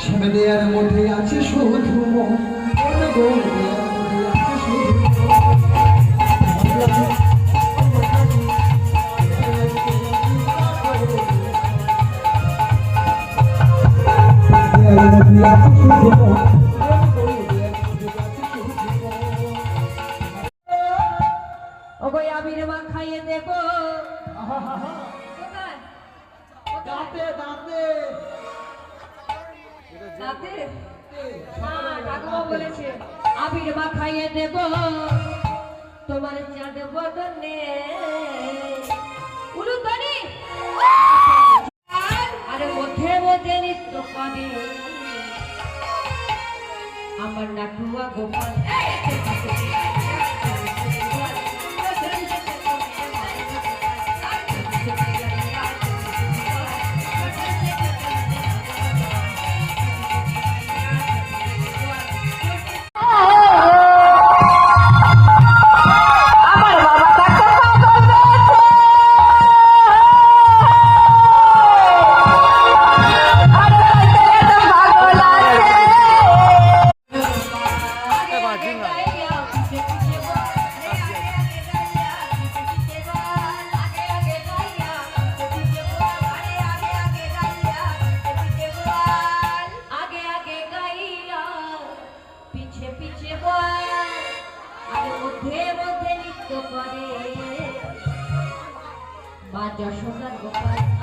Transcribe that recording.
শ্যামে দেয়ার মধ্যে আছে শুধু মন গোল দেয়ার মধ্যে আছে শুধু ওগো আবির মা খাইয়ে দেব দাঁতে দাঁতে দাঁতে ঠাকুমা বলেছে আবির মা খাইয়ে দেব তোমার চাঁদ বদনে উলুদানি আরে মধ্যে মধ্যে নৃত্য করে আমার নাটুয়া গোপাল মা যশোদার গোপাল